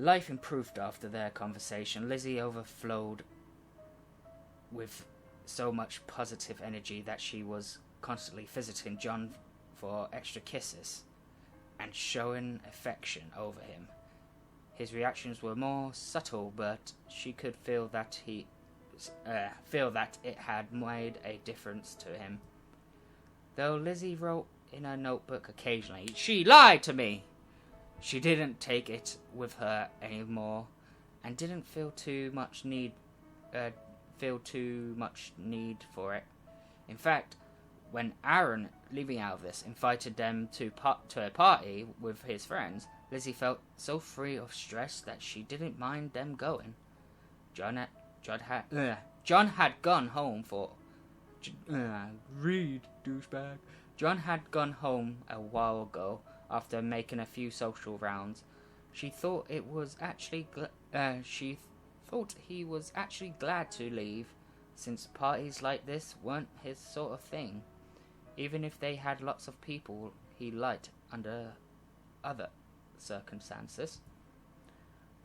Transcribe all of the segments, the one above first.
Life improved after their conversation. Lizzie overflowed with so much positive energy that she was constantly visiting John for extra kisses and showing affection over him. His reactions were more subtle, but she could feel that it had made a difference to him. Though Lizzie wrote in her notebook occasionally, "She lied to me," she didn't take it with her anymore, and didn't feel too much need for it. In fact, when Aaron, leaving out of this, invited them to a party with his friends, Lizzie felt so free of stress that she didn't mind them going. John had gone home for... read, douchebag. John had gone home a while ago after making a few social rounds. She thought he was actually glad to leave, since parties like this weren't his sort of thing, even if they had lots of people he liked under other circumstances.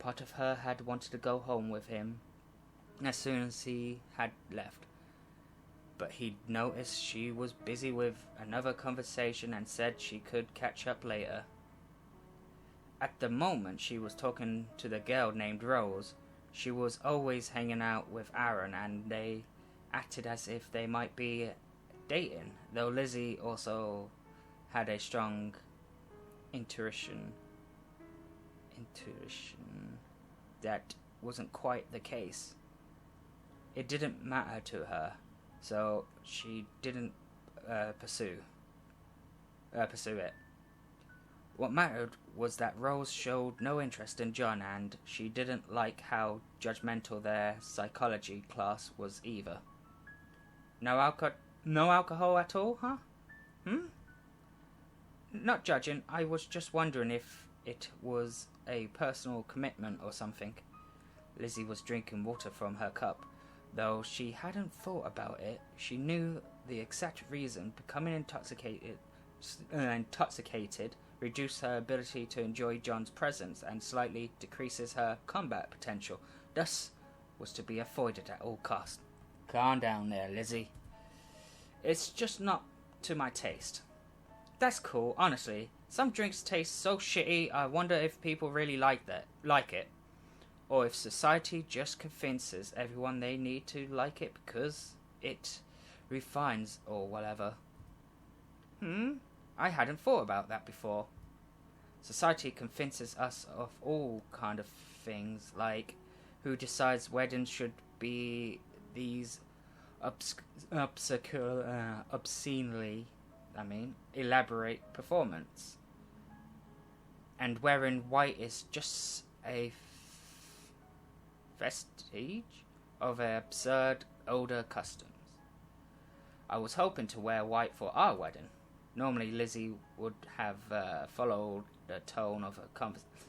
Part of her had wanted to go home with him as soon as he had left, but he'd noticed she was busy with another conversation and said she could catch up later. At the moment, she was talking to the girl named Rose. She was always hanging out with Aaron, and they acted as if they might be dating, though Lizzie also had a strong intuition that wasn't quite the case. It didn't matter to her, so she didn't pursue it. What mattered was that Rose showed no interest in John, and she didn't like how judgmental their psychology class was either. No alcohol at all, huh? Not judging, I was just wondering if it was a personal commitment or something. Lizzie was drinking water from her cup. Though she hadn't thought about it, she knew the exact reason becoming intoxicated reduced her ability to enjoy John's presence and slightly decreases her combat potential. Thus, was to be avoided at all costs. Calm down there, Lizzie. It's just not to my taste. That's cool, honestly. Some drinks taste so shitty, I wonder if people really like it. Or if society just convinces everyone they need to like it because it refines or whatever. I hadn't thought about that before. Society convinces us of all kind of things, like who decides weddings should be these obscenely elaborate performance, and wearing white is just a vestige of absurd older customs. I was hoping to wear white for our wedding. Normally Lizzie would have followed the tone of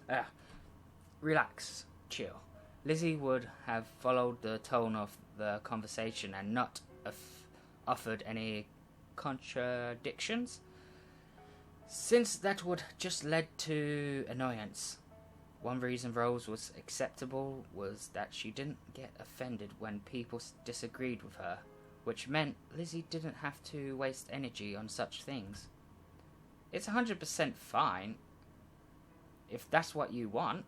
a relax, chill. Lizzie would have followed the tone of the conversation and not offered any contradictions, since that would just led to annoyance. One reason Rose was acceptable was that she didn't get offended when people disagreed with her, which meant Lizzie didn't have to waste energy on such things. It's 100% fine if that's what you want.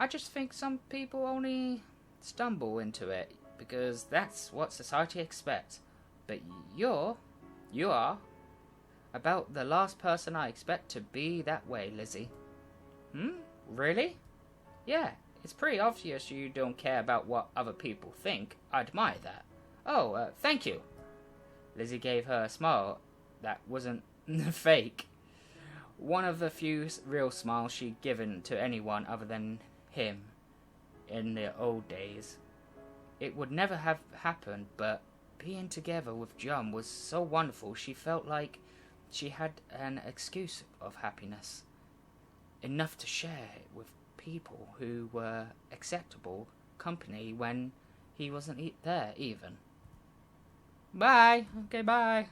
I just think some people only stumble into it because that's what society expects. But you are about the last person I expect to be that way, Lizzie. Really? Yeah, it's pretty obvious you don't care about what other people think. I admire that. Oh, thank you. Lizzie gave her a smile that wasn't fake. One of the few real smiles she'd given to anyone other than him in the old days. It would never have happened, but being together with John was so wonderful she felt like she had an excuse of happiness. Enough to share it with people who were acceptable company when he wasn't there even. Bye. Okay, bye.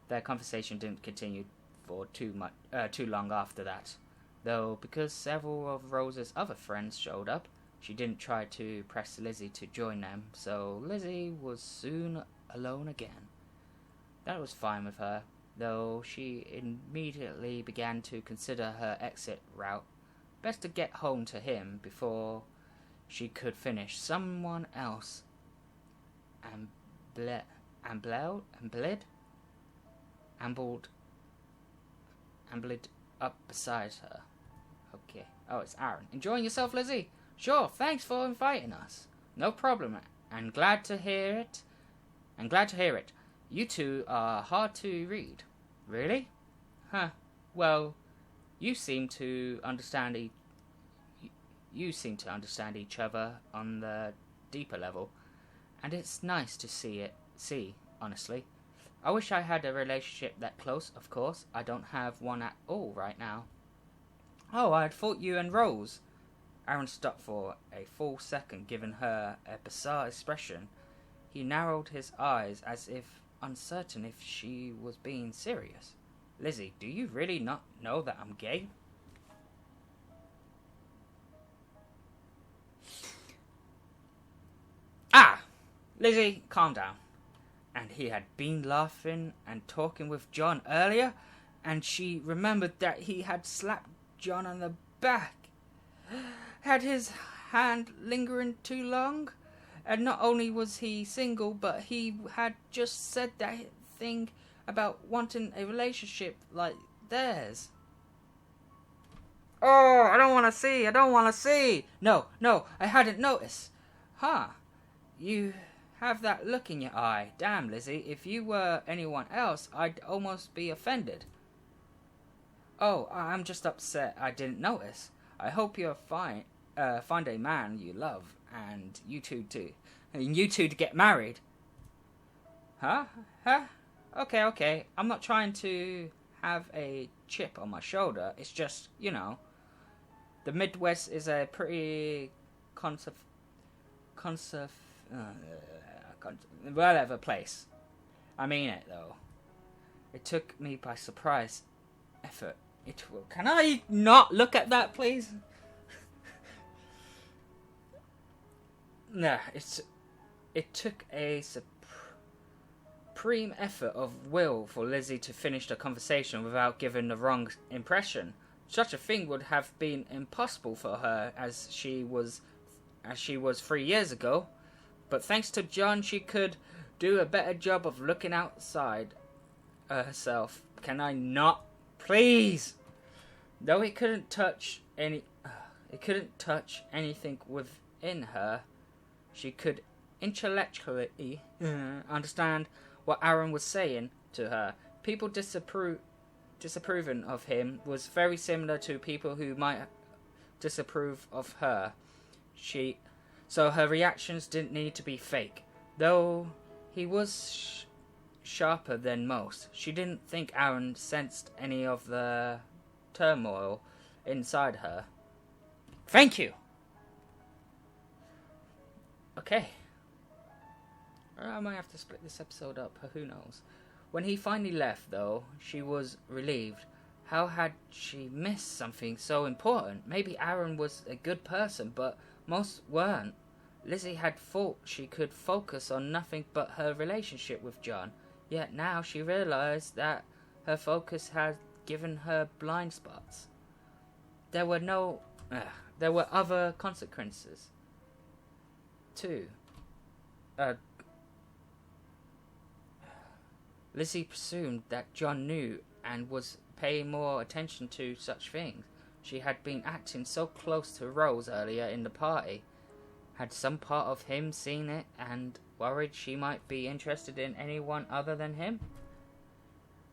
Their conversation didn't continue for too long after that. though because several of Rose's other friends showed up, she didn't try to press Lizzie to join them, so Lizzie was soon alone again. That was fine with her, though she immediately began to consider her exit route. Best to get home to him before she could finish someone else ambled up beside her. Okay. Oh, it's Aaron. Enjoying yourself, Lizzie? Sure, thanks for inviting us. No problem, and glad to hear it. You two are hard to read. Really? Huh. Well, you seem to understand each other on the deeper level, and it's nice to see, honestly. I wish I had a relationship that close, of course. I don't have one at all right now. Oh, I had thought you and Rose. Aaron stopped for a full second, giving her a bizarre expression. He narrowed his eyes as if uncertain if she was being serious. Lizzie, do you really not know that I'm gay? Ah! Lizzie, calm down. And he had been laughing and talking with John earlier, and she remembered that he had slapped John on the back. Had his hand lingering too long? And not only was he single, but he had just said that thing about wanting a relationship like theirs. Oh, I don't want to see. No, I hadn't noticed. Huh, you have that look in your eye. Damn, Lizzie, if you were anyone else, I'd almost be offended. Oh, I'm just upset I didn't notice. I hope you'll find a man you love, and you two to get married. Huh? Okay. I'm not trying to have a chip on my shoulder. It's just, the Midwest is a pretty whatever place. I mean it, though. It took me by surprise. Effort. Can I not look at that, please? Nah, it took a supreme effort of will for Lizzie to finish the conversation without giving the wrong impression. Such a thing would have been impossible for her as she was 3 years ago. But thanks to John, she could do a better job of looking outside herself. Can I not, please? Though it couldn't touch anything within her, she could intellectually understand what Aaron was saying to her. People disapproving of him was very similar to people who might disapprove of her. So her reactions didn't need to be fake. Though he was sharper than most, she didn't think Aaron sensed any of the turmoil inside her. Thank you! Okay. I might have to split this episode up, who knows. When he finally left, though, she was relieved. How had she missed something so important? Maybe Aaron was a good person, but most weren't. Lizzie had thought she could focus on nothing but her relationship with John, yet now she realized that her focus had given her blind spots. There were other consequences, too. Lizzie presumed that John knew and was paying more attention to such things. She had been acting so close to Rose earlier in the party. Had some part of him seen it and worried she might be interested in anyone other than him?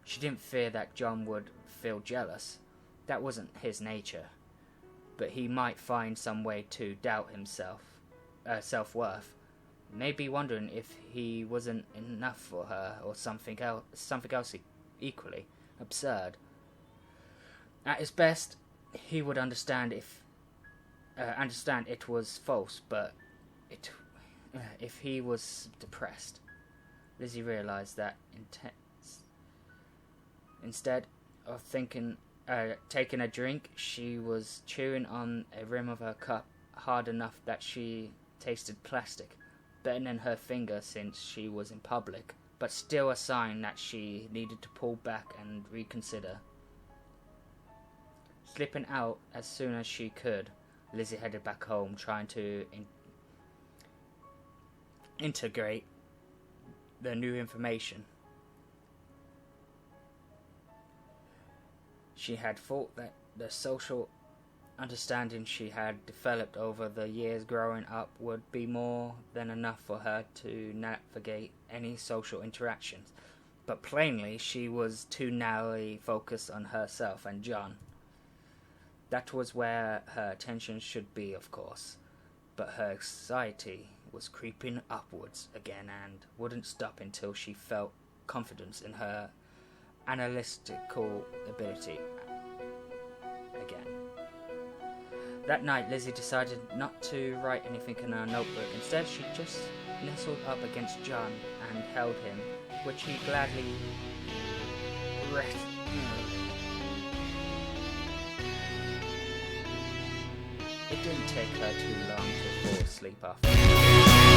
She didn't fear that John would feel jealous. That wasn't his nature. But he might find some way to doubt himself, self-worth. Maybe wondering if he wasn't enough for her or something else equally absurd. At his best, he would understand it was false, but if he was depressed. Lizzie realized that instead of thinking taking a drink, she was chewing on a rim of her cup hard enough that she tasted plastic, burning her finger since she was in public, but still a sign that she needed to pull back and reconsider. Slipping out as soon as she could, Lizzie headed back home, trying to integrate the new information. She had thought that the social understanding she had developed over the years growing up would be more than enough for her to navigate any social interactions, but plainly she was too narrowly focused on herself and John. That was where her attention should be, of course, but her anxiety was creeping upwards again and wouldn't stop until she felt confidence in her analytical ability again. That night, Lizzie decided not to write anything in her notebook. Instead, she just nestled up against John and held him, which he gladly It didn't take her too long to fall asleep after.